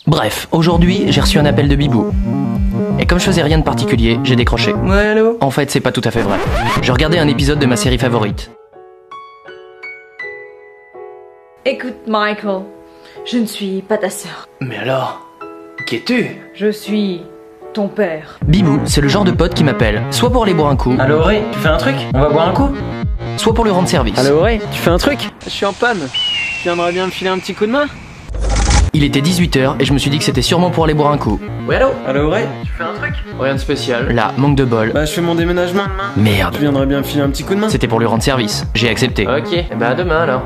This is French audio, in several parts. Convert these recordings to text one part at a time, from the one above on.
Bref, aujourd'hui, j'ai reçu un appel de Bibou. Et comme je faisais rien de particulier, j'ai décroché. Ouais, allô? En fait, c'est pas tout à fait vrai. Je regardais un épisode de ma série favorite. Écoute, Michael, je ne suis pas ta sœur. Mais alors, qui es-tu? Je suis ton père. Bibou, c'est le genre de pote qui m'appelle, soit pour aller boire un coup, Allô, Auré, tu fais un truc? On va boire un coup? soit pour lui rendre service. Allô, Auré, tu fais un truc? Je suis en panne. Tu viendrais bien me filer un petit coup de main? Il était 18h et je me suis dit que c'était sûrement pour aller boire un coup. Oui, allô? Allô, Auré, tu fais un truc? Rien de spécial. Là, manque de bol. Bah, je fais mon déménagement demain. Merde. Tu viendrais bien me filer un petit coup de main? C'était pour lui rendre service. J'ai accepté. Ok, bah à demain alors.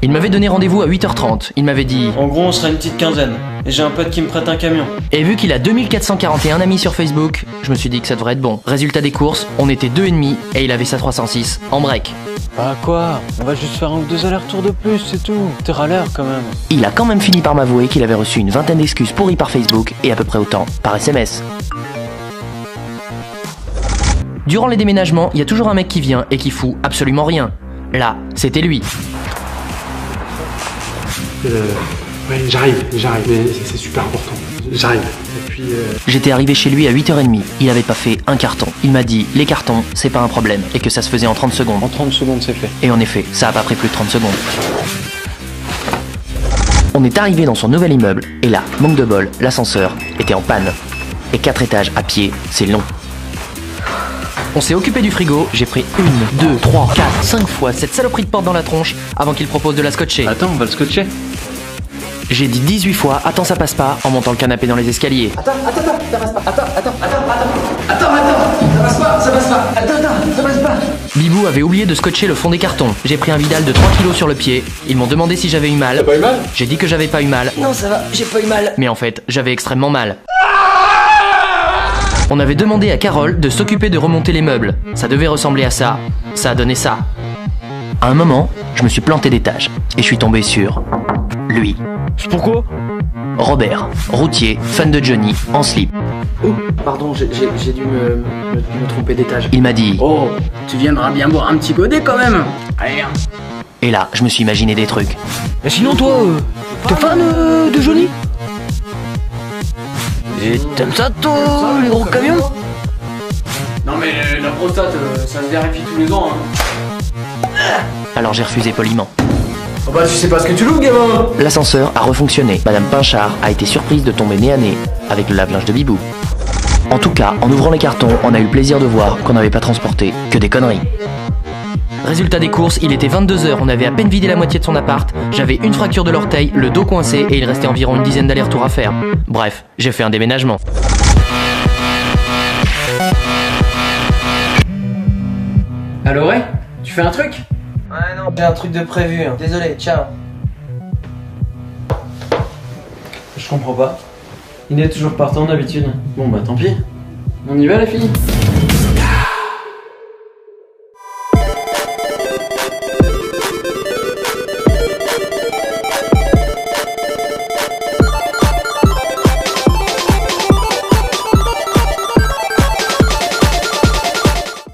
Il m'avait donné rendez-vous à 8h30. Il m'avait dit... En gros, on sera une petite quinzaine. Et j'ai un pote qui me prête un camion. Et vu qu'il a 2441 amis sur Facebook, je me suis dit que ça devrait être bon. Résultat des courses, on était 2,5 et il avait sa 306 en break. Bah quoi? On va juste faire un ou deux allers-retours de plus, c'est tout. T'es râleur quand même. Il a quand même fini par m'avouer qu'il avait reçu une vingtaine d'excuses pourries par Facebook et à peu près autant par SMS. Durant les déménagements, il y a toujours un mec qui vient et qui fout absolument rien. Là, c'était lui. Ouais, j'arrive, mais c'est super important. J'arrive. Et puis. J'étais arrivé chez lui à 8h30, il avait pas fait un carton. Il m'a dit, les cartons, c'est pas un problème, et que ça se faisait en 30 secondes. En 30 secondes, c'est fait. Et en effet, ça a pas pris plus de 30 secondes. On est arrivé dans son nouvel immeuble, et là, manque de bol, l'ascenseur était en panne. Et 4 étages à pied, c'est long. On s'est occupé du frigo, j'ai pris 1, 2, 3, 4, 5 fois cette saloperie de porte dans la tronche avant qu'il propose de la scotcher. Attends, on va le scotcher. J'ai dit 18 fois, attends ça passe pas, en montant le canapé dans les escaliers. Ça passe pas. Bibou avait oublié de scotcher le fond des cartons. J'ai pris un Vidal de 3 kilos sur le pied. Ils m'ont demandé si j'avais eu mal. T'as pas eu mal? J'ai dit que j'avais pas eu mal. Non, ça va, j'ai pas eu mal. Mais en fait, j'avais extrêmement mal. On avait demandé à Carole de s'occuper de remonter les meubles. Ça devait ressembler à ça. Ça a donné ça. À un moment, je me suis planté d'étage. Et je suis tombé sur... lui. Pourquoi? Robert, routier, fan de Johnny, en slip. Oh, pardon, j'ai dû me tromper d'étage. Il m'a dit... Oh, tu viendras bien boire un petit godet quand même. Allez. Et là, je me suis imaginé des trucs. Et sinon toi, t'es fan de Johnny? Et t'aimes ça toi, les gros camions? Non mais la prostate, ça se vérifie tous les ans hein. Alors j'ai refusé poliment. Oh bah tu sais pas ce que tu loues gamin. L'ascenseur a refonctionné. Madame Pinchard a été surprise de tomber nez à nez avec le lave-linge de Bibou. En tout cas, en ouvrant les cartons, on a eu le plaisir de voir qu'on n'avait pas transporté que des conneries. Résultat des courses, il était 22h, on avait à peine vidé la moitié de son appart, j'avais une fracture de l'orteil, le dos coincé et il restait environ une dizaine d'allers-retours à faire. Bref, j'ai fait un déménagement. Allô Ray? Tu fais un truc? Ouais non, j'ai un truc de prévu, hein. Désolé, ciao. Je comprends pas. Il est toujours partant d'habitude. Bon bah tant pis. On y va la fille?